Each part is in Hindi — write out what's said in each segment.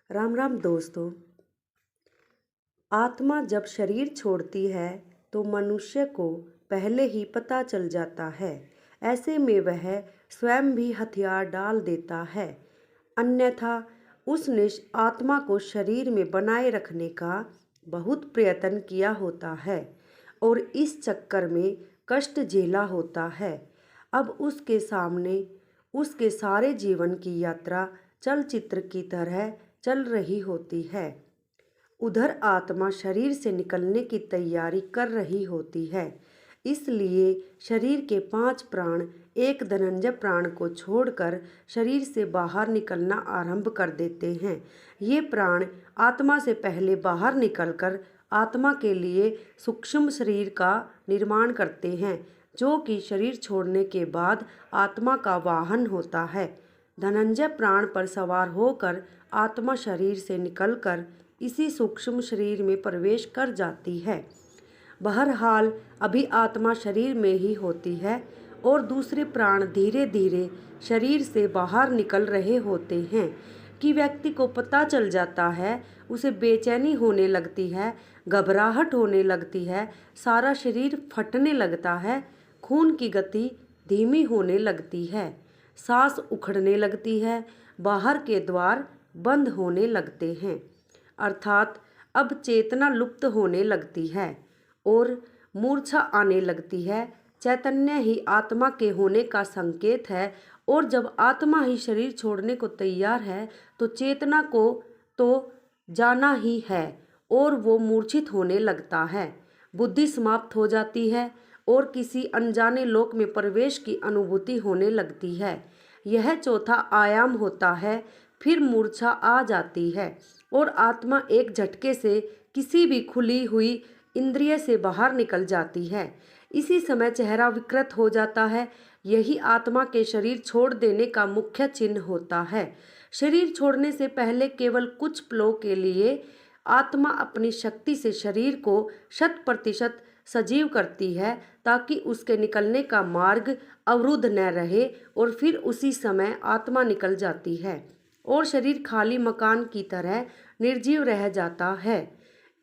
राम राम दोस्तों। आत्मा जब शरीर छोड़ती है तो मनुष्य को पहले ही पता चल जाता है। ऐसे में वह स्वयं भी हथियार डाल देता है, अन्यथा उसने आत्मा को शरीर में बनाए रखने का बहुत प्रयत्न किया होता है और इस चक्कर में कष्ट झेला होता है। अब उसके सामने उसके सारे जीवन की यात्रा चलचित्र की तरह चल रही होती है। उधर आत्मा शरीर से निकलने की तैयारी कर रही होती है। इसलिए शरीर के 5 प्राण एक धनंजय प्राण को छोड़कर शरीर से बाहर निकलना आरंभ कर देते हैं। ये प्राण आत्मा से पहले बाहर निकलकर आत्मा के लिए सूक्ष्म शरीर का निर्माण करते हैं, जो कि शरीर छोड़ने के बाद आत्मा का वाहन होता है। धनंजय प्राण पर सवार होकर आत्मा शरीर से निकलकर इसी सूक्ष्म शरीर में प्रवेश कर जाती है। बहरहाल अभी आत्मा शरीर में ही होती है और दूसरे प्राण धीरे धीरे शरीर से बाहर निकल रहे होते हैं कि व्यक्ति को पता चल जाता है। उसे बेचैनी होने लगती है, घबराहट होने लगती है, सारा शरीर फटने लगता है, खून की गति धीमी होने लगती है, सांस उखड़ने लगती है, बाहर के द्वार बंद होने लगते हैं, अर्थात अब चेतना लुप्त होने लगती है और मूर्छा आने लगती है। चैतन्य ही आत्मा के होने का संकेत है और जब आत्मा ही शरीर छोड़ने को तैयार है तो चेतना को तो जाना ही है और वो मूर्छित होने लगता है। बुद्धि समाप्त हो जाती है और किसी अनजाने लोक में प्रवेश की अनुभूति होने लगती है। यह चौथा आयाम होता है। फिर मूर्छा आ जाती है और आत्मा एक झटके से किसी भी खुली हुई इंद्रिय से बाहर निकल जाती है। इसी समय चेहरा विकृत हो जाता है। यही आत्मा के शरीर छोड़ देने का मुख्य चिन्ह होता है। शरीर छोड़ने से पहले केवल कुछ पलों के लिए आत्मा अपनी शक्ति से शरीर को 100% सजीव करती है ताकि उसके निकलने का मार्ग अवरुद्ध न रहे और फिर उसी समय आत्मा निकल जाती है और शरीर खाली मकान की तरह निर्जीव रह जाता है।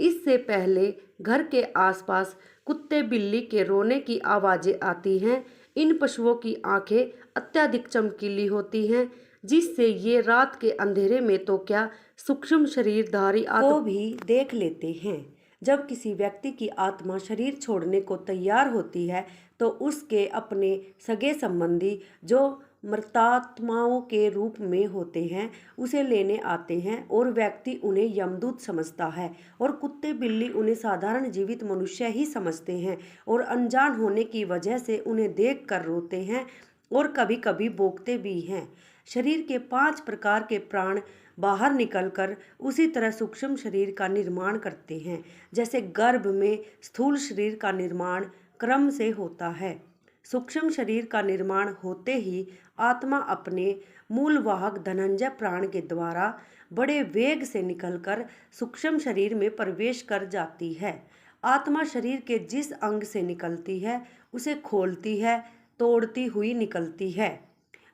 इससे पहले घर के आसपास कुत्ते बिल्ली के रोने की आवाज़ें आती हैं। इन पशुओं की आंखें अत्यधिक चमकीली होती हैं, जिससे ये रात के अंधेरे में तो क्या सूक्ष्म शरीरधारी आत्मा को भी देख लेते हैं। जब किसी व्यक्ति की आत्मा शरीर छोड़ने को तैयार होती है तो उसके अपने सगे संबंधी जो मृतात्माओं के रूप में होते हैं उसे लेने आते हैं और व्यक्ति उन्हें यमदूत समझता है और कुत्ते बिल्ली उन्हें साधारण जीवित मनुष्य ही समझते हैं और अनजान होने की वजह से उन्हें देख कर रोते हैं और कभी कभी भौंकते भी हैं। शरीर के 5 प्रकार के प्राण बाहर निकलकर उसी तरह सूक्ष्म शरीर का निर्माण करते हैं। जैसे गर्भ में स्थूल शरीर का निर्माण क्रम से होता है, सूक्ष्म शरीर का निर्माण होते ही आत्मा अपने मूल वाहक धनंजय प्राण के द्वारा बड़े वेग से निकलकर सूक्ष्म शरीर में प्रवेश कर जाती है। आत्मा शरीर के जिस अंग से निकलती है उसे खोलती है, तोड़ती हुई निकलती है।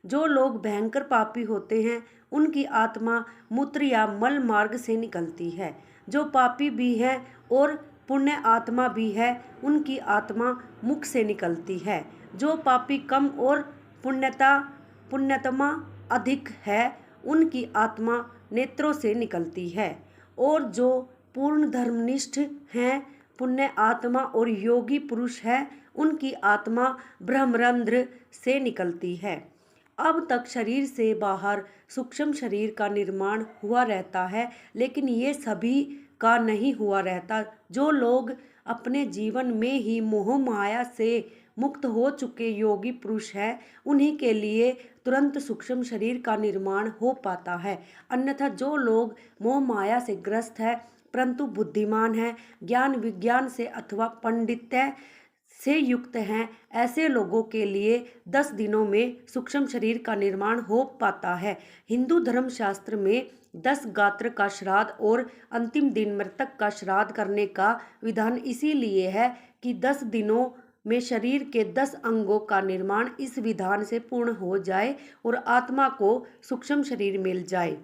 जो लोग भयंकर पापी होते हैं उनकी आत्मा मूत्र या मल मार्ग से निकलती है। जो पापी भी है और पुण्य आत्मा भी है उनकी आत्मा मुख से निकलती है। जो पापी कम और पुण्यतमा अधिक है उनकी आत्मा नेत्रों से निकलती है और जो पूर्ण धर्मनिष्ठ हैं, पुण्य आत्मा और योगी पुरुष है, उनकी आत्मा ब्रह्मरंध्र से निकलती है। अब तक शरीर से बाहर सूक्ष्म शरीर का निर्माण हुआ रहता है, लेकिन ये सभी का नहीं हुआ रहता। जो लोग अपने जीवन में ही मोह माया से मुक्त हो चुके योगी पुरुष हैं उन्हीं के लिए तुरंत सूक्ष्म शरीर का निर्माण हो पाता है। अन्यथा जो लोग मोह माया से ग्रस्त है परंतु बुद्धिमान है, ज्ञान विज्ञान से अथवा पंडित्य से युक्त हैं, ऐसे लोगों के लिए 10 दिनों में सूक्ष्म शरीर का निर्माण हो पाता है। हिंदू धर्मशास्त्र में 10 गात्र का श्राद्ध और अंतिम दिन मृतक का श्राद्ध करने का विधान इसीलिए है कि 10 दिनों में शरीर के 10 अंगों का निर्माण इस विधान से पूर्ण हो जाए और आत्मा को सूक्ष्म शरीर मिल जाए।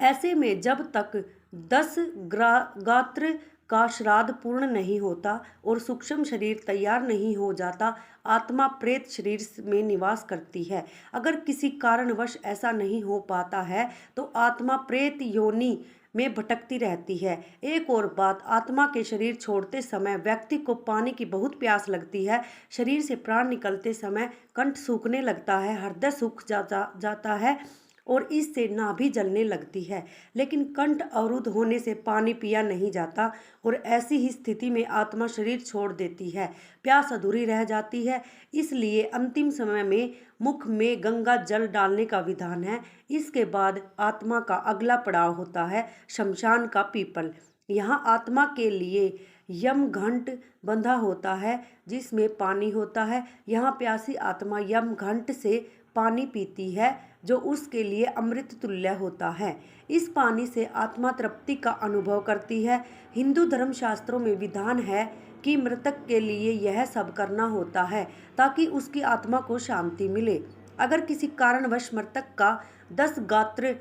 ऐसे में जब तक 10 गात्र का श्राद्ध पूर्ण नहीं होता और सूक्ष्म शरीर तैयार नहीं हो जाता, आत्मा प्रेत शरीर में निवास करती है। अगर किसी कारणवश ऐसा नहीं हो पाता है तो आत्मा प्रेत योनि में भटकती रहती है। एक और बात, आत्मा के शरीर छोड़ते समय व्यक्ति को पानी की बहुत प्यास लगती है। शरीर से प्राण निकलते समय कंठ सूखने लगता है, हृदय सूख जाता है और इससे नाभि जलने लगती है। लेकिन कंठ अवरुद्ध होने से पानी पिया नहीं जाता और ऐसी ही स्थिति में आत्मा शरीर छोड़ देती है, प्यास अधूरी रह जाती है। इसलिए अंतिम समय में मुख में गंगा जल डालने का विधान है। इसके बाद आत्मा का अगला पड़ाव होता है शमशान का पीपल। यहाँ आत्मा के लिए यम घंट बंधा होता है जिसमें पानी होता है। यहाँ प्यासी आत्मा यम घंट से पानी पीती है जो उसके लिए अमृत तुल्य होता है। इस पानी से आत्मा तृप्ति का अनुभव करती है। हिंदू धर्मशास्त्रों में विधान है कि मृतक के लिए यह सब करना होता है ताकि उसकी आत्मा को शांति मिले। अगर किसी कारणवश मृतक का 10 गात्र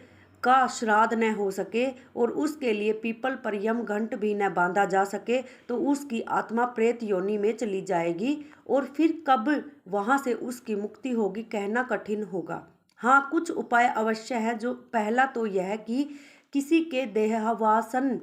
का श्राद्ध न हो सके और उसके लिए पीपल पर यम घंट भी न बांधा जा सके तो उसकी आत्मा प्रेत योनि में चली जाएगी और फिर कब वहां से उसकी मुक्ति होगी कहना कठिन होगा। हाँ, कुछ उपाय अवश्य है। जो पहला तो यह कि किसी के देहावसान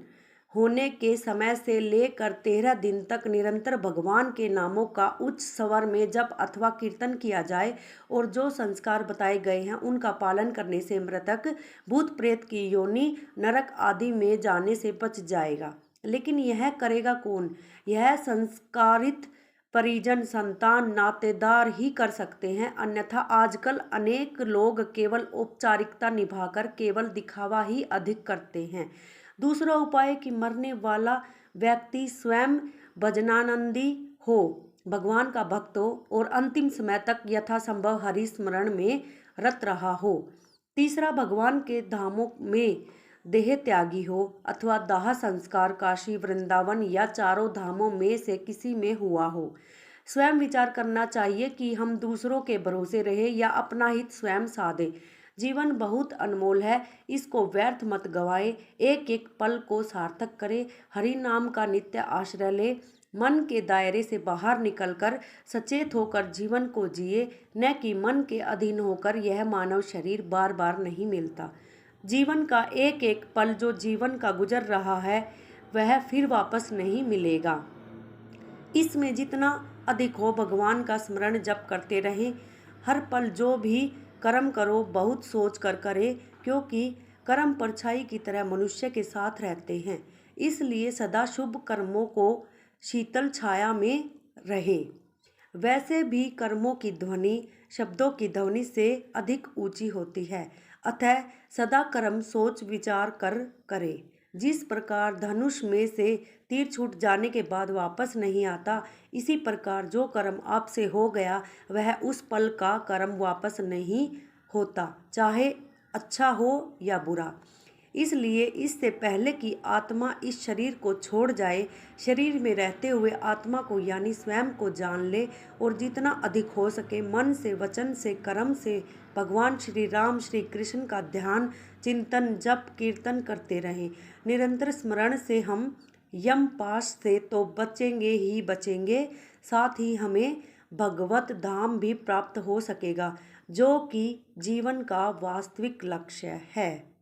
होने के समय से लेकर 13 दिन तक निरंतर भगवान के नामों का उच्च स्वर में जप अथवा कीर्तन किया जाए और जो संस्कार बताए गए हैं उनका पालन करने से मृतक भूत प्रेत की योनि नरक आदि में जाने से बच जाएगा। लेकिन यह करेगा कौन? यह संस्कारित परिजन, संतान, नातेदार ही कर सकते हैं। अन्यथा आजकल अनेक लोग केवल औपचारिकता निभाकर केवल दिखावा ही अधिक करते हैं। दूसरा उपाय कि मरने वाला व्यक्ति स्वयं भजनानंदी हो, भगवान का भक्त हो और अंतिम समय तक यथासंभव हरि स्मरण में रत रहा हो। तीसरा, भगवान के धामों में देह त्यागी हो अथवा दाह संस्कार काशी, वृंदावन या चारों धामों में से किसी में हुआ हो। स्वयं विचार करना चाहिए कि हम दूसरों के भरोसे रहे या अपना हित स्वयं साधे। जीवन बहुत अनमोल है, इसको व्यर्थ मत गवाए। एक एक पल को सार्थक करे। हरि नाम का नित्य आश्रय ले। मन के दायरे से बाहर निकलकर सचेत होकर जीवन को जिए, न कि मन के अधीन होकर। यह मानव शरीर बार बार नहीं मिलता। जीवन का एक एक पल जो जीवन का गुजर रहा है वह फिर वापस नहीं मिलेगा। इसमें जितना अधिक हो भगवान का स्मरण जप करते रहें। हर पल जो भी कर्म करो बहुत सोच कर करे, क्योंकि कर्म परछाई की तरह मनुष्य के साथ रहते हैं। इसलिए सदा शुभ कर्मों को शीतल छाया में रहे। वैसे भी कर्मों की ध्वनि शब्दों की ध्वनि से अधिक ऊंची होती है। अतः सदा कर्म सोच विचार कर करे। जिस प्रकार धनुष में से तीर छूट जाने के बाद वापस नहीं आता, इसी प्रकार जो कर्म आपसे हो गया वह उस पल का कर्म वापस नहीं होता, चाहे अच्छा हो या बुरा। इसलिए इससे पहले कि आत्मा इस शरीर को छोड़ जाए, शरीर में रहते हुए आत्मा को यानी स्वयं को जान ले और जितना अधिक हो सके मन से, वचन से, कर्म से भगवान श्री राम, श्री कृष्ण का ध्यान, चिंतन, जप, कीर्तन करते रहें। निरंतर स्मरण से हम यम पाश से तो बचेंगे ही बचेंगे, साथ ही हमें भगवत धाम भी प्राप्त हो सकेगा, जो कि जीवन का वास्तविक लक्ष्य है।